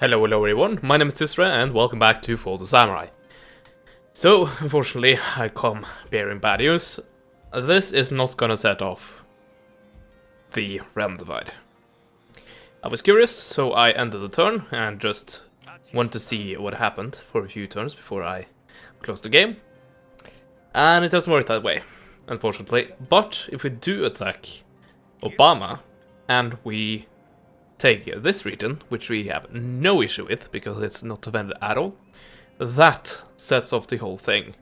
Hello everyone, my name is Tisra and welcome back to For the Samurai. So, unfortunately, I come bearing bad news. This is not gonna set off the realm divide. I was curious, so I ended the turn and just wanted to see what happened for a few turns before I closed the game. And it doesn't work that way, unfortunately. But if we do attack Obama and we take this region, which we have no issue with because it's not defended at all, that sets off the whole thing.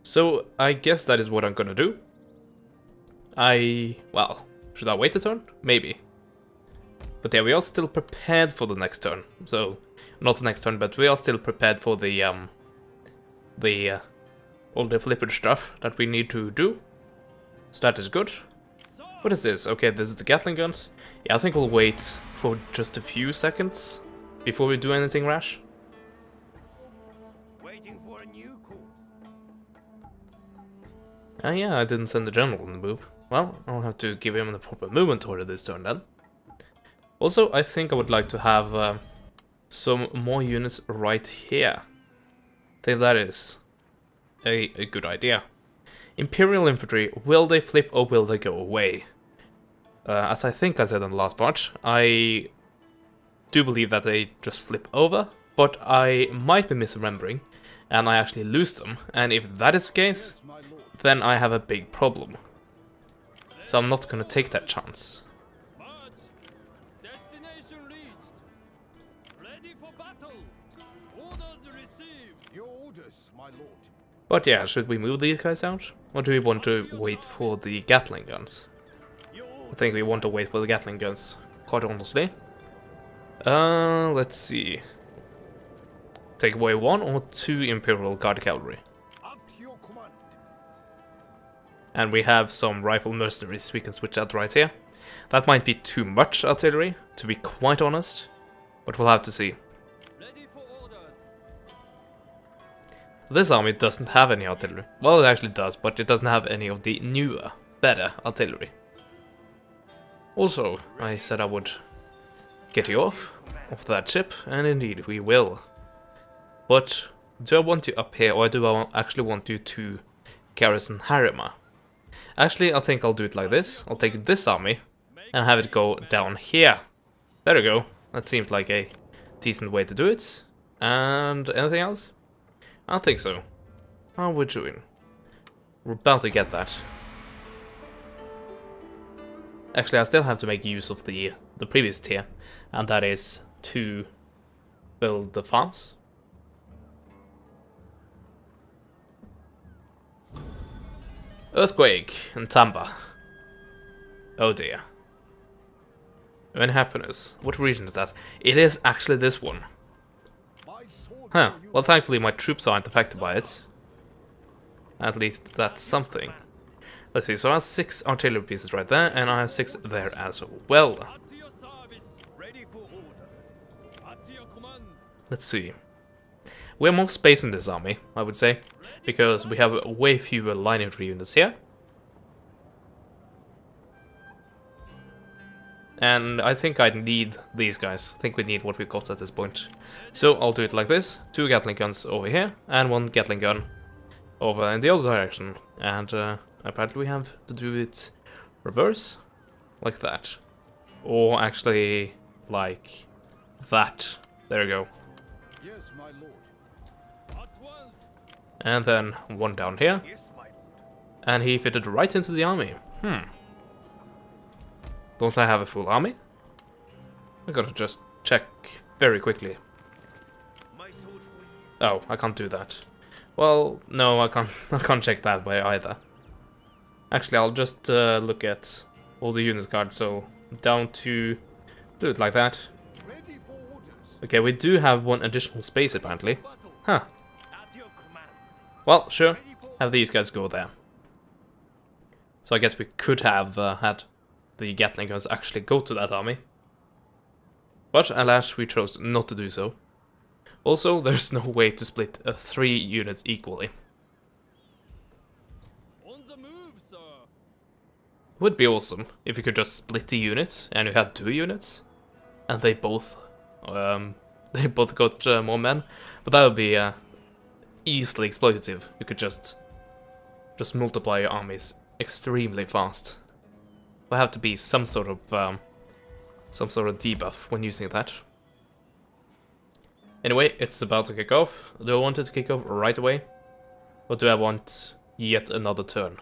So I guess that is what I'm gonna do. Well, should I wait a turn? Maybe. But yeah, we are still prepared for the next turn. So, not the next turn, but we are still prepared for the all the flipper stuff that we need to do. So that is good. What is this? Okay, this is the Gatling guns. Yeah, I think we'll wait for just a few seconds before we do anything rash. Waiting for a new course. Ah yeah, I didn't send the general on the move. Well, I'll have to give him the proper movement order this turn then. Also, I think I would like to have some more units right here. I think that is a good idea. Imperial infantry, will they flip or will they go away? As I think I said in the last part, I do believe that they just flip over, but I might be misremembering, and I actually lose them, and if that is the case, then I have a big problem. So I'm not gonna take that chance. Destination reached. Ready for battle. Orders received. Your orders, my lord. But yeah, should we move these guys out? Or do we want to wait for the Gatling guns? I think we want to wait for the Gatling guns, quite honestly. Let's see. Take away 1 or 2 Imperial Guard Cavalry. Up to your command. And we have some rifle mercenaries we can switch out right here. That might be too much artillery, to be quite honest. But we'll have to see. Ready for orders. This army doesn't have any artillery. Well, it actually does, but it doesn't have any of the newer, better artillery. Also, I said I would get you off that ship, and indeed we will. But do I want you up here, or do I actually want you to garrison Harima? Actually, I think I'll do it like this. I'll take this army and have it go down here. There we go. That seems like a decent way to do it. And anything else? I don't think so. How are we doing? We're about to get that. Actually, I still have to make use of the previous tier, and that is to build the farms. Earthquake in Tamba. Oh dear. Unhappiness. What region is that? It is actually this one. Huh. Well, thankfully my troops aren't affected by it. At least that's something. Let's see, so I have 6 artillery pieces right there, and I have 6 there as well. At your service. Ready for orders. At your command. Let's see. We have more space in this army, I would say, because we have way fewer line infantry units here. And I think I need these guys. I think we need what we got at this point. So I'll do it like this. 2 Gatling guns over here, and 1 Gatling gun over in the other direction. And apparently we have to do it reverse, like that. Or actually, like that. There we go. Yes, my lord. At once. And then 1 down here. Yes, my lord. And he fitted right into the army. Don't I have a full army? I gotta just check very quickly. My sword for you. Oh, I can't do that. Well, no, I can't. I can't check that way either. Actually, I'll just look at all the units card. So down to do it like that. Ready for orders. Okay, we do have 1 additional space apparently. Huh. At your command. Well, sure. Have these guys go there. So I guess we could have had the Gatling guns actually go to that army. But alas, we chose not to do so. Also, there's no way to split 3 units equally. On the move, sir. Would be awesome if you could just split the units and you had 2 units and they both they both got more men, but that would be easily exploitative. You could just multiply your armies extremely fast. There have to be some sort of debuff when using that. Anyway, it's about to kick off. Do I want it to kick off right away, or do I want yet another turn?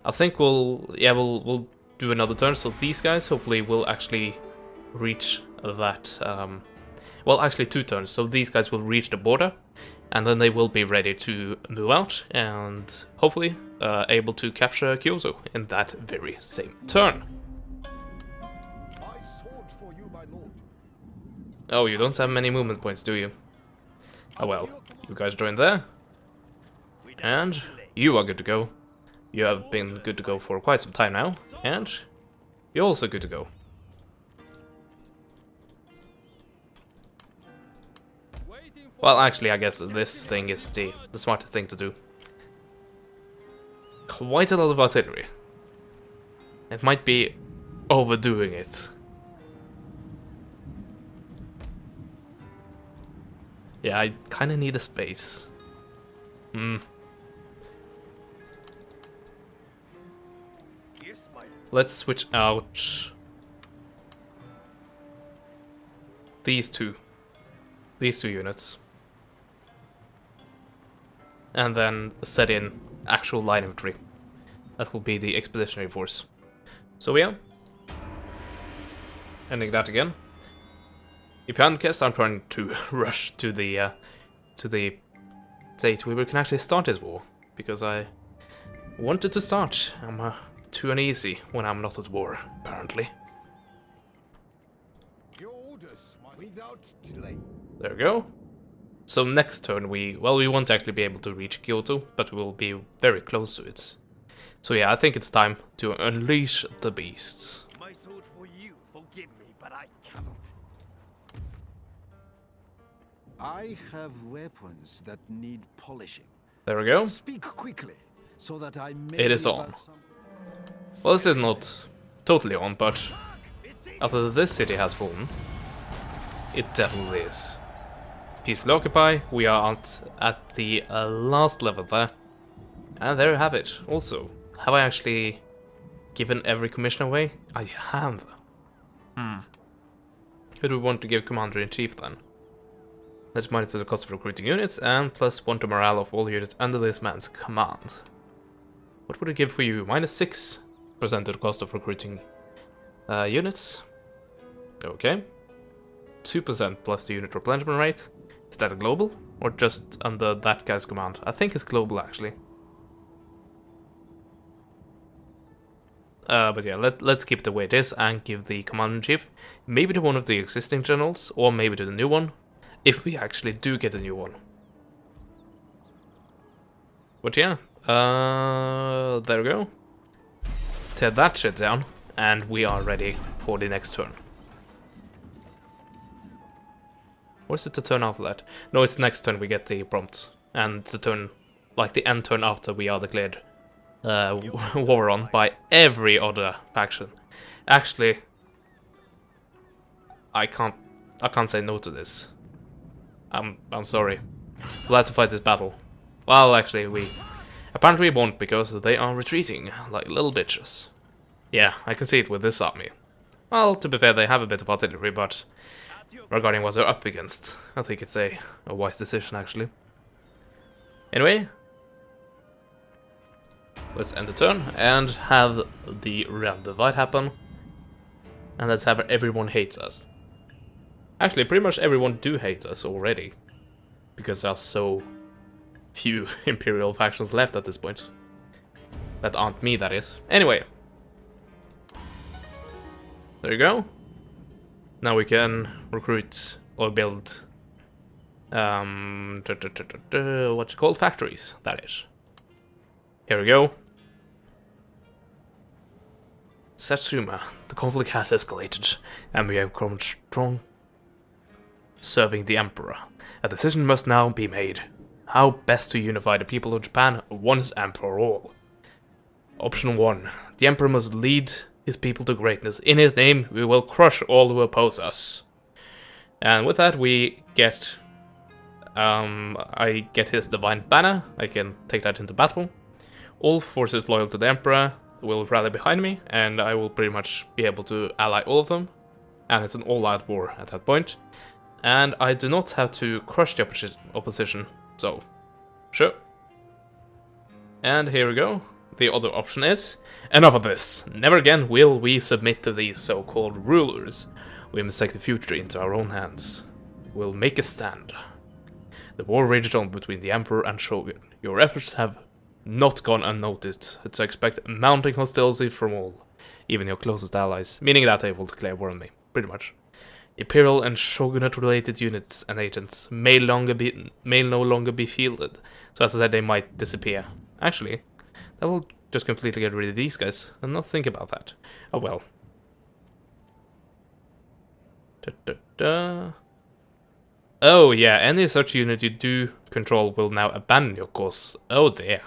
I think we'll do another turn. So these guys hopefully will actually reach that. Well, actually 2 turns. So these guys will reach the border, and then they will be ready to move out and hopefully able to capture Kyoto in that very same turn. I sword for you, my lord. Oh, you don't have many movement points, do you? Oh well, you guys join there. And you are good to go. You have been good to go for quite some time now, and you're also good to go. Well, actually, I guess this thing is the smarter thing to do. Quite a lot of artillery. It might be overdoing it. Yeah, I kind of need a space. Let's switch out these two units, and then set in actual line infantry. That will be the expeditionary force. So yeah, ending that again. If you hadn't guessed, I'm trying to rush to the date where we can actually start this war, because I wanted to start. I'm too uneasy when I'm not at war, apparently. Your orders, without delay. There we go. So next turn we won't actually be able to reach Kyoto, but we will be very close to it. So yeah, I think it's time to unleash the beasts. My sword for you, forgive me, but I cannot. I have weapons that need polishing. There we go. Speak quickly, so that I may. It is on. Well, this is not totally on, but after this city has fallen, it definitely is. Peacefully occupy. We are at the last level there, and there you have it. Also, have I actually given every commission away? I have. Who do we want to give Commander-in-Chief then? Let's monitor the cost of recruiting units, and +1 to morale of all units under this man's command. What would it give for you? -6% to the cost of recruiting units. Okay. 2% plus the unit replenishment rate. Is that a global? Or just under that guy's command? I think it's global, actually. But yeah, let's keep it the way it is and give the commander-in-chief maybe to one of the existing generals, or maybe to the new one, if we actually do get a new one. But yeah, there we go. Tear that shit down, and we are ready for the next turn. Or is it the turn after that? No, it's next turn we get the prompts, and the turn, like the end turn after we are declared war on by every other faction. Actually, I can't say no to this. I'm sorry. We'll have to fight this battle. Well, actually, we apparently won't, because they are retreating like little bitches. Yeah, I can see it with this army. Well, to be fair, they have a bit of artillery, but regarding what they're up against, I think it's a wise decision, actually. Anyway, let's end the turn and have the realm divide happen. And let's have everyone hate us. Actually, pretty much everyone do hate us already, because there are so few Imperial factions left at this point. That aren't me, that is. Anyway. There you go. Now we can recruit or build what you call factories, that is. Here we go. Satsuma, the conflict has escalated, and we have grown strong, serving the Emperor. A decision must now be made. How best to unify the people of Japan once and for all. Option 1. The Emperor must lead his people to greatness. In his name, we will crush all who oppose us. And with that, we get... I get his Divine Banner. I can take that into battle. All forces loyal to the Emperor will rally behind me, and I will pretty much be able to ally all of them. And it's an all-out war at that point. And I do not have to crush the opposition, so sure. And here we go. The other option is, enough of this. Never again will we submit to these so-called rulers. We must take the future into our own hands. We'll make a stand. The war rages on between the Emperor and Shogun. Your efforts have not gone unnoticed, so expect mounting hostility from all, even your closest allies, meaning that they will declare war on me, pretty much. Imperial and Shogunate-related units and agents may no longer be fielded, so as I said, they might disappear. Actually, that will just completely get rid of these guys, and not think about that. Oh well. Oh yeah, any such unit you do control will now abandon your course. Oh dear.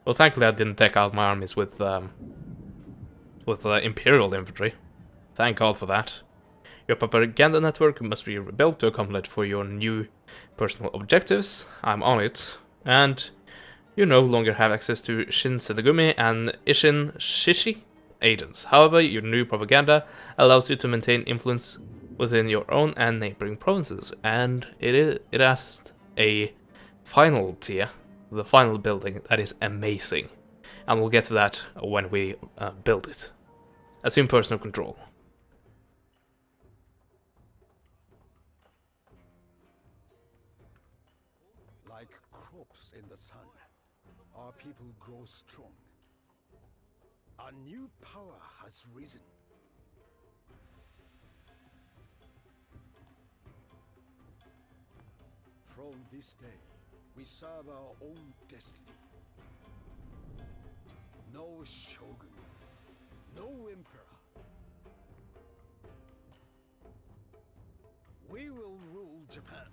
Well, thankfully I didn't take out my armies with Imperial infantry. Thank God for that. Your propaganda network must be rebuilt to accommodate for your new personal objectives. I'm on it. And you no longer have access to Shin Senegumi and Ishin Shishi agents. However, your new propaganda allows you to maintain influence within your own and neighboring provinces. And it has a final tier, the final building, that is amazing. And we'll get to that when we build it. Assume personal control. Like crops in the sun, our people grow strong. A new power has risen. From this day, we serve our own destiny. No shogun, no emperor. We will rule Japan.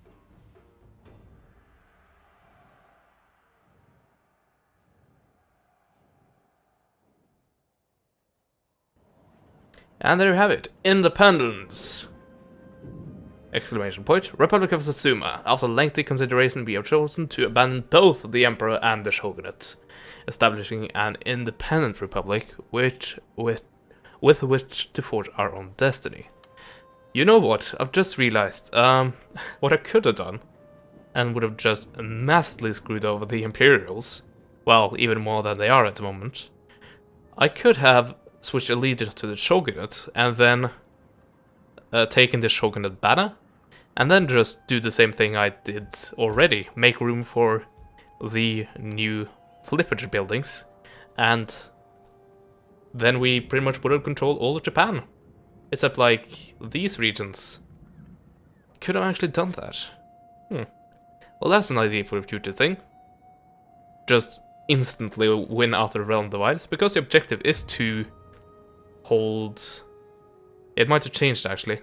And there you have it. Independence! Exclamation point. Republic of Satsuma. After lengthy consideration, we have chosen to abandon both the Emperor and the Shogunate, establishing an independent republic with which to forge our own destiny. You know what? I've just realized, what I could have done, and would have just massively screwed over the Imperials, well, even more than they are at the moment. I could have switched allegiance to the Shogunate, and then taken the Shogunate banner, and then just do the same thing I did already, make room for the new flippage buildings, and then we pretty much would have controlled all of Japan. Except, like, these regions. Could have actually done that. Well, that's an idea for a future thing. Just instantly win after the realm divide, because the objective is to hold... It might have changed, actually.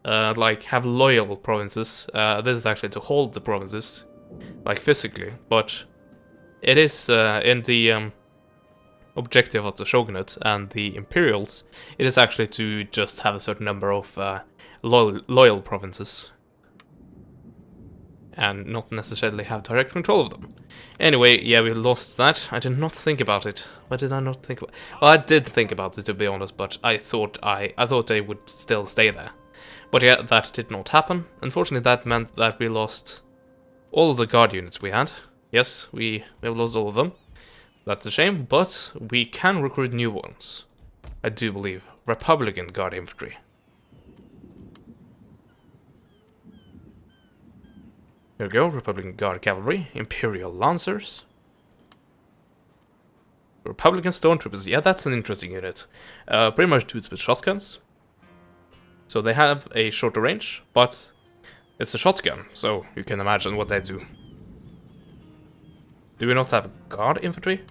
Like, have loyal provinces. This is actually to hold the provinces, like, physically. But it is in the objective of the Shogunate and the Imperials, it is actually to just have a certain number of loyal provinces. And not necessarily have direct control of them. Anyway, yeah, we lost that. I did not think about it. Why did I not think about it? Well, I did think about it, to be honest, but I thought they would still stay there. But yeah, that did not happen. Unfortunately, that meant that we lost all of the guard units we had. Yes, we have lost all of them. That's a shame, but we can recruit new ones. I do believe. Republican Guard Infantry. Here we go, Republican Guard Cavalry, Imperial Lancers. Republican Stormtroopers, yeah, that's an interesting unit. Pretty much dudes with shotguns. So they have a shorter range, but it's a shotgun, so you can imagine what they do. Do we not have guard infantry?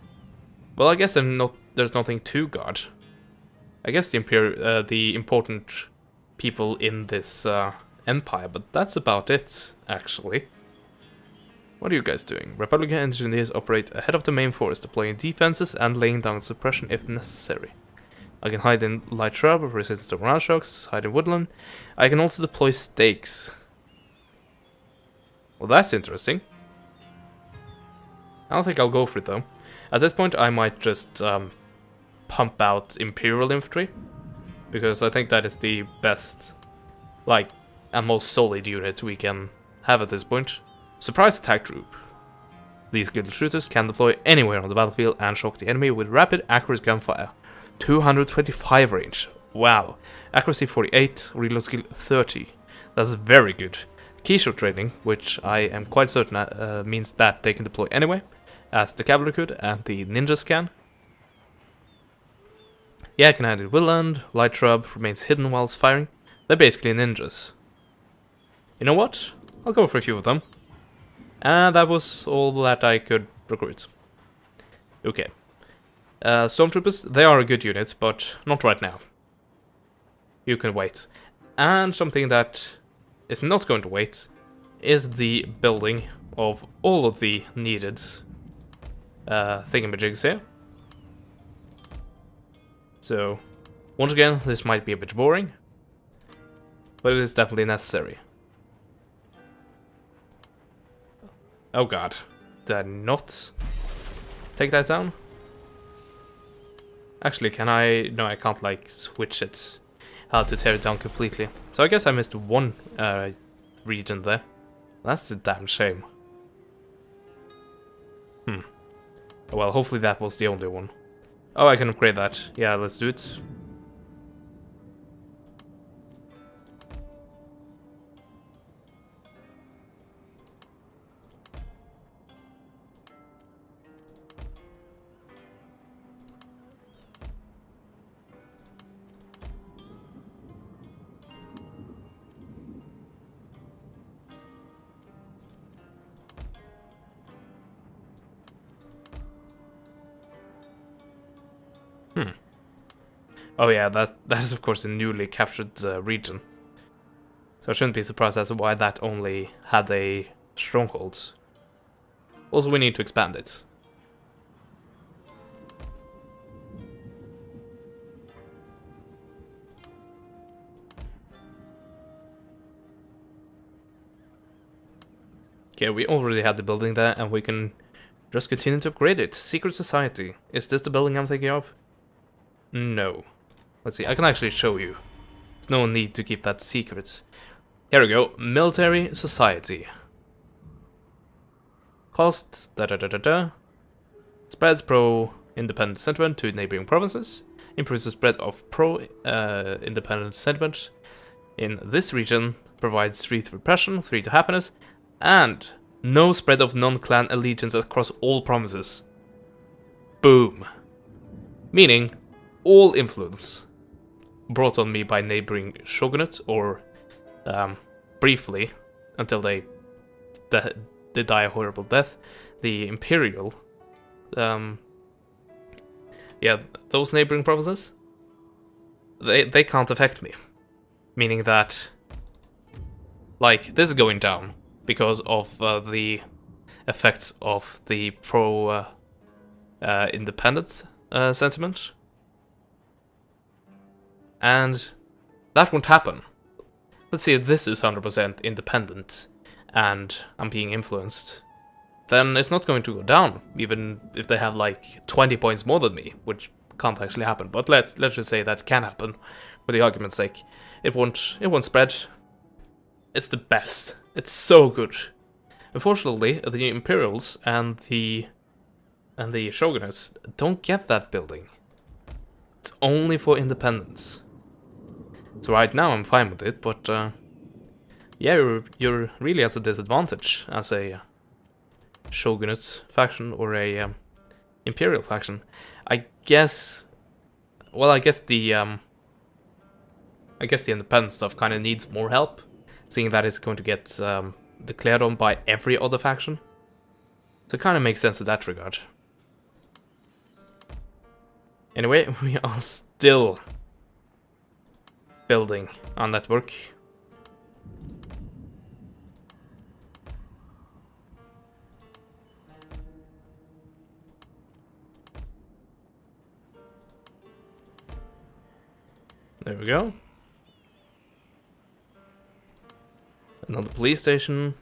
Well, I guess there's nothing to guard. I guess the important people in this empire, but that's about it, actually. What are you guys doing? Republican engineers operate ahead of the main force, deploying defenses and laying down suppression if necessary. I can hide in light shrub, resist to ground shocks, hide in woodland. I can also deploy stakes. Well, that's interesting. I don't think I'll go for it though. At this point, I might just pump out Imperial Infantry, because I think that is the best, like, and most solid unit we can have at this point. Surprise attack troop. These guild shooters can deploy anywhere on the battlefield and shock the enemy with rapid, accurate gunfire. 225 range. Wow. Accuracy 48, reload skill 30. That's very good. Keystroke training, which I am quite certain means that they can deploy anywhere, as the cavalry could and the ninjas can. Yeah, I can hide in woodland. Light shrub remains hidden whilst firing. They're basically ninjas. You know what? I'll go for a few of them. And that was all that I could recruit. Okay. Stormtroopers, they are a good unit, but not right now. You can wait. And something that is not going to wait is the building of all of the needed thingamajigs here. So, once again, this might be a bit boring, but it is definitely necessary. Oh god, did I not take that down? Actually, can I? No, I can't, like, switch it how to tear it down completely. So I guess I missed one region there. That's a damn shame. Well, hopefully that was the only one. Oh, I can upgrade that. Yeah, let's do it. Oh yeah, that is of course a newly captured region. So I shouldn't be surprised as to why that only had a stronghold. Also, we need to expand it. Okay, we already had the building there, and we can just continue to upgrade it. Secret Society. Is this the building I'm thinking of? No. Let's see, I can actually show you. There's no need to keep that secret. Here we go. Military Society. Cost, Spreads pro-independent sentiment to neighboring provinces. Improves the spread of pro-independent sentiment in this region. Provides 3 to repression, 3 to happiness. And no spread of non-clan allegiance across all provinces. Boom. Meaning, all influence brought on me by neighboring shogunates, or briefly, until they die a horrible death, the imperial, yeah, those neighboring provinces, they can't affect me. Meaning that, like, this is going down because of the effects of the pro-independence sentiment. And that won't happen. Let's say this is 100% independent and I'm being influenced. Then it's not going to go down, even if they have like 20 points more than me, which can't actually happen. But let's just say that can happen, for the argument's sake. It won't spread. It's the best. It's so good. Unfortunately, the Imperials and the Shogunates don't get that building. It's only for independence. So right now I'm fine with it, but yeah, you're really at a disadvantage as a Shogunate faction or a Imperial faction. I guess. Well, I guess the independent stuff kind of needs more help, seeing that it's going to get declared on by every other faction. So it kind of makes sense in that regard. Anyway, we are still building our network. There we go. Another police station.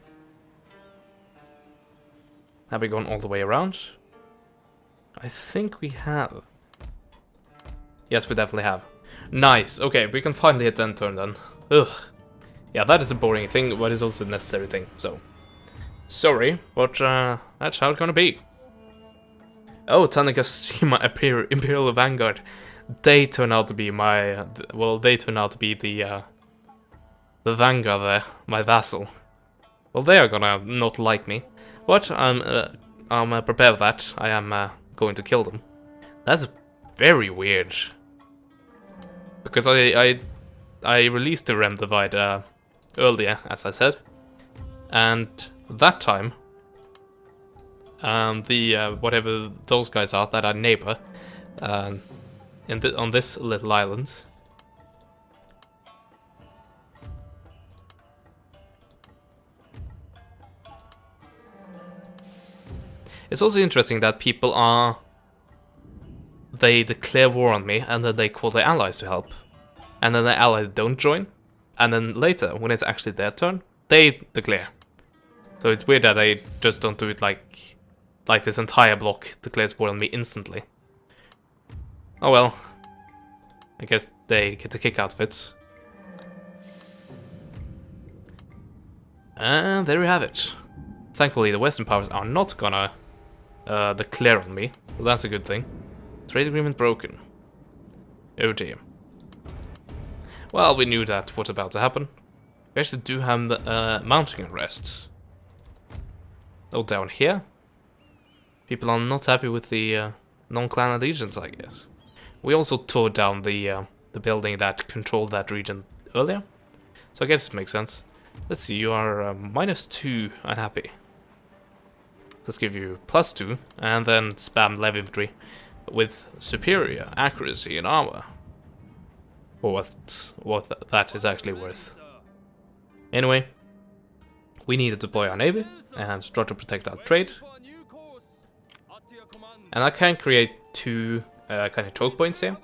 Have we gone all the way around? I think we have. Yes, we definitely have. Nice. Okay, we can finally hit end turn then. Ugh. Yeah, that is a boring thing, but it's also a necessary thing, so... Sorry, but that's how it's gonna be. Oh, Tanagashima Imperial Vanguard. They turn out to be my... well, they turn out to be the Vanguard there, my vassal. Well, they are gonna not like me. But I'm prepared for that. I am going to kill them. That's very weird. Because I released the Rem Divide earlier, as I said. And that time, whatever those guys are that are neighbor, on this little island. It's also interesting that people they declare war on me, and then they call their allies to help. And then the allies don't join. And then later, when it's actually their turn, they declare. So it's weird that they just don't do it like this entire block declares war on me instantly. Oh well. I guess they get a kick out of it. And there we have it. Thankfully, the Western powers are not gonna declare on me. Well, that's a good thing. Trade agreement broken. Oh dear. Well, we knew that was about to happen. We actually do have mounting arrests. Oh, down here? People are not happy with the non-clan allegiance, I guess. We also tore down the building that controlled that region earlier. So I guess it makes sense. Let's see, you are -2 unhappy. Let's give you +2, and then spam lev infantry with superior accuracy and armor. Or what that is actually worth. Anyway, we need to deploy our navy and start to protect our trade. And I can create 2 kind of choke points here.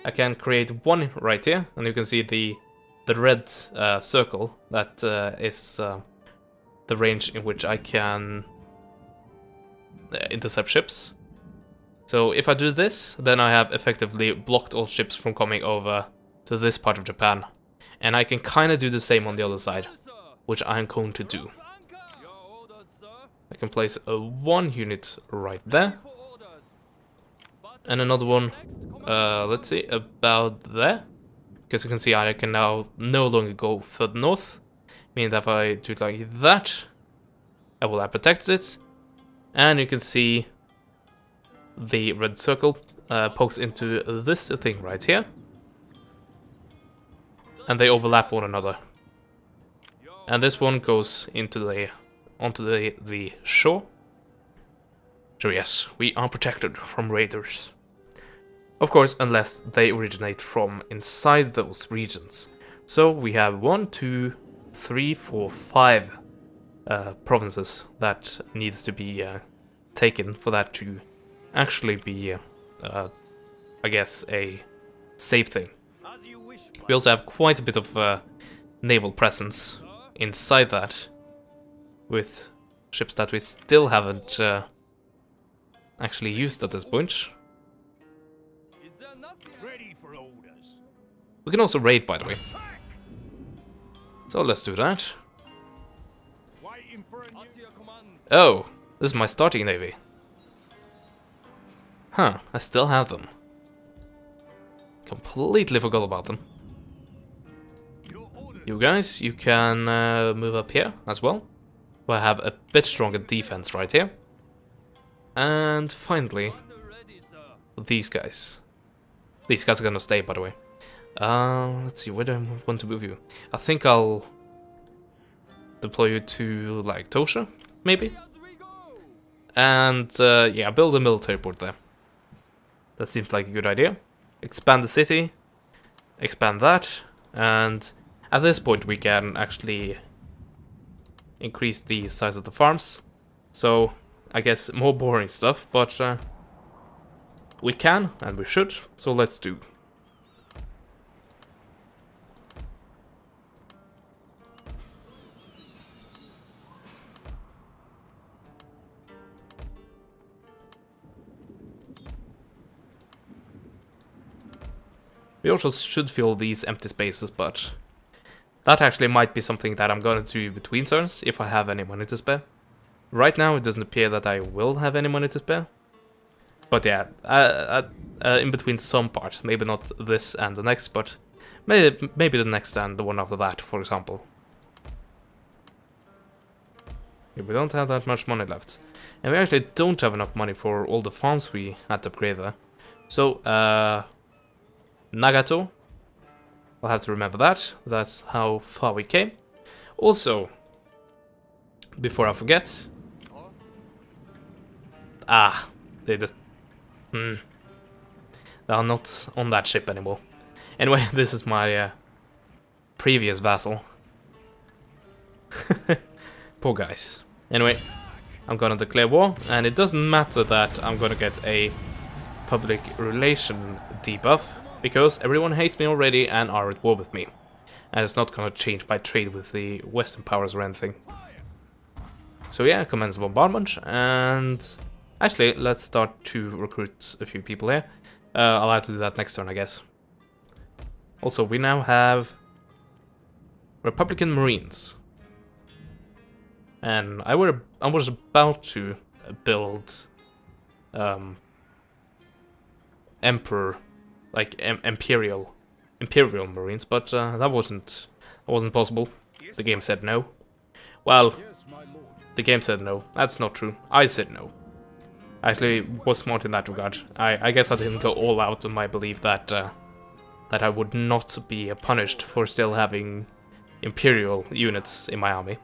I can create one right here, and you can see the red circle that is the range in which I can intercept ships. So if I do this, then I have effectively blocked all ships from coming over to this part of Japan. And I can kind of do the same on the other side, which I'm going to do. I can place a 1 unit right there. And another one, let's see, about there. Because you can see I can now no longer go further north. Meaning that if I do it like that, I will have protected it. And you can see the red circle pokes into this thing right here. And they overlap one another. And this one goes into onto the shore. So yes, we are protected from raiders. Of course, unless they originate from inside those regions. So we have 1, 2, 3, 4, 5 provinces that needs to be taken for that to actually be, I guess, a safe thing. We also have quite a bit of naval presence inside that, with ships that we still haven't actually used at this point. We can also raid, by the way. So let's do that. Oh, this is my starting navy. Huh, I still have them. Completely forgot about them. You guys, you can move up here as well. I have a bit stronger defense right here. And finally, these guys. These guys are gonna stay, by the way. Let's see, where do I want to move you? I think I'll deploy you to, like, Tosha, maybe? And, yeah, build a military port there. That seems like a good idea. Expand the city, expand that, and at this point we can actually increase the size of the farms. So, I guess more boring stuff, but we can, and we should, so let's do. We also should fill these empty spaces, but that actually might be something that I'm gonna do between turns if I have any money to spare. Right now it doesn't appear that I will have any money to spare. But yeah, in between some part, maybe not this and the next, but maybe the next and the one after that, for example. Yeah, we don't have that much money left. And we actually don't have enough money for all the farms we had to upgrade there. So, Nagato, I'll have to remember that. That's how far we came. Also, before I forget... they just... they are not on that ship anymore. Anyway, this is my previous vassal. Poor guys. Anyway, I'm gonna declare war, and it doesn't matter that I'm gonna get a public relation debuff, because everyone hates me already and are at war with me. And it's not gonna change my trade with the Western powers or anything. So yeah, commence bombardment, and actually, let's start to recruit a few people here. I'll have to do that next turn, I guess. Also, we now have Republican Marines. And I was about to build Emperor, like Imperial Marines, but that wasn't possible. The game said no. Well, the game said no. That's not true. I said no. I actually was smart in that regard. I guess I didn't go all out on my belief that that I would not be punished for still having Imperial units in my army.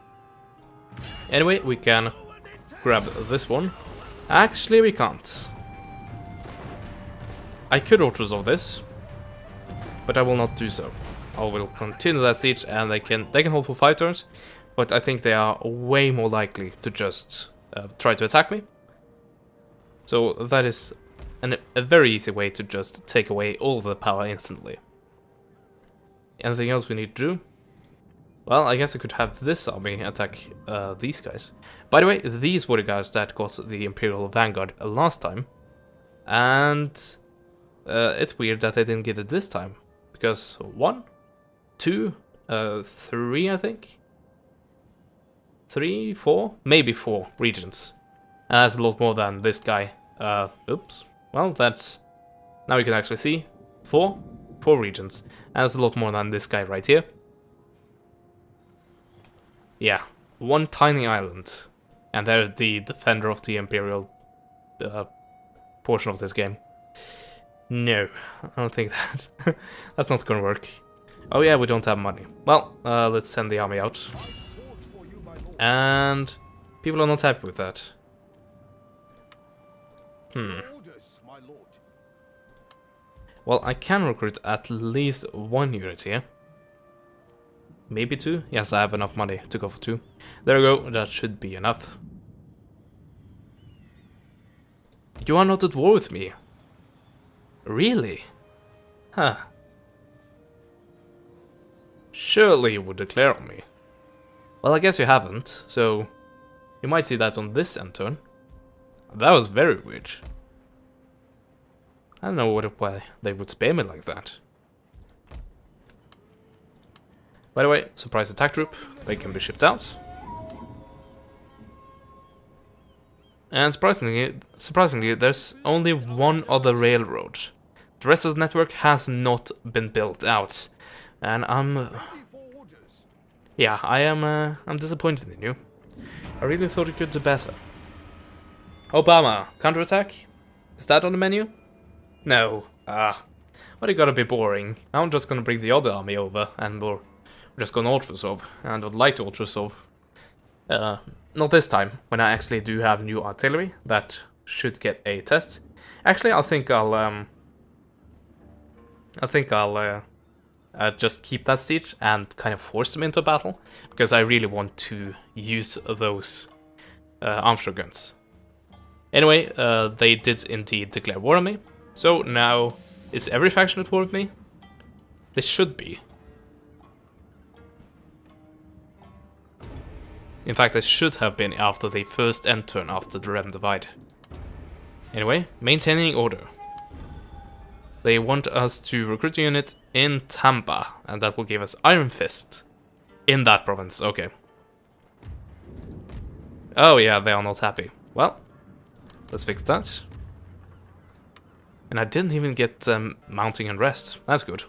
Anyway, we can grab this one. Actually, we can't. I could auto-resolve this, but I will not do so. I will continue that siege, and they can hold for 5 turns, but I think they are way more likely to just try to attack me. So that is a very easy way to just take away all the power instantly. Anything else we need to do? Well, I guess I could have this army attack these guys. By the way, these were the guys that got the Imperial Vanguard last time. And it's weird that they didn't get it this time. Because 1, 2, 3, I think? 3, 4? Maybe 4 regions. And that's a lot more than this guy. Oops. Well, that's... Now you can actually see. 4 regions. And that's a lot more than this guy right here. Yeah, 1 tiny island, and they're the defender of the Imperial portion of this game. No, I don't think that. That's not gonna work. Oh yeah, we don't have money. Well, let's send the army out. And people are not happy with that. Well, I can recruit at least 1 unit here. Maybe 2? Yes, I have enough money to go for 2. There we go, that should be enough. You are not at war with me. Really? Huh. Surely you would declare on me. Well, I guess you haven't, so you might see that on this end turn. That was very weird. I don't know why they would spare me like that. By the way, surprise attack troop, they can be shipped out. And surprisingly, there's only 1 other railroad. The rest of the network has not been built out. And yeah, I'm disappointed in you. I really thought you could do better. Obama, counterattack? Is that on the menu? No. Well, it gotta be boring. I'm just gonna bring the other army over, and we're just gonna auto-resolve, and I'd like to auto-resolve. Not this time, when I actually do have new artillery that should get a test. Actually, I think I'll just keep that siege and kind of force them into battle, because I really want to use those Armstrong guns. Anyway, they did indeed declare war on me, so now is every faction at war with me? They should be. In fact, I should have been after the first end turn after the Realm Divide. Anyway, maintaining order. They want us to recruit a unit in Tampa, and that will give us Iron Fist in that province. Okay. Oh yeah, they are not happy. Well, let's fix that. And I didn't even get mounting and rest. That's good.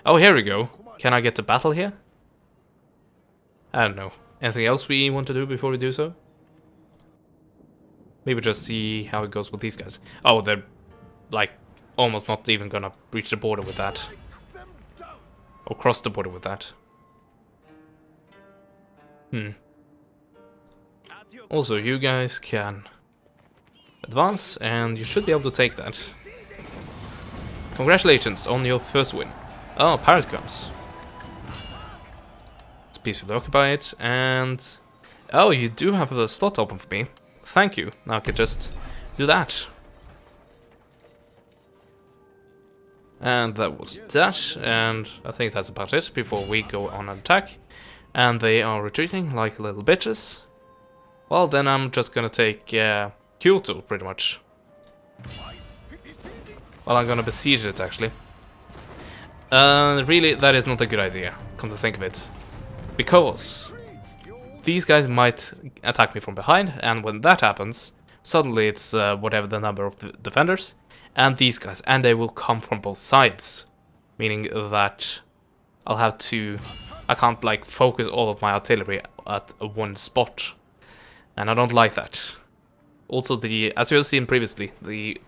Oh, here we go. Can I get to battle here? I don't know. Anything else we want to do before we do so? Maybe just see how it goes with these guys. Oh, they're like almost not even gonna reach the border with that. Or cross the border with that. Also, you guys can advance, and you should be able to take that. Congratulations on your first win. Oh, pirate guns. Let's peacefully occupy it, and... Oh, you do have a slot open for me. Thank you. Now I can just do that. And that was that, and I think that's about it before we go on an attack. And they are retreating like little bitches. Well, then I'm just gonna take Kyoto, pretty much. Well, I'm gonna besiege it, actually. Really, that is not a good idea, come to think of it. Because these guys might attack me from behind, and when that happens, suddenly it's whatever the number of defenders, and these guys, and they will come from both sides. Meaning that I'll have to... I can't, like, focus all of my artillery at one spot. And I don't like that. Also, as you have seen previously, the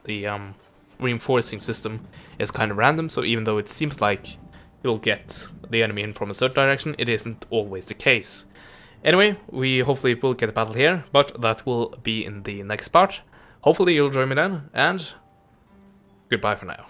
reinforcing system is kind of random, so even though it seems like you'll get the enemy in from a certain direction, it isn't always the case. Anyway, we hopefully will get a battle here, but that will be in the next part. Hopefully you'll join me then, and goodbye for now.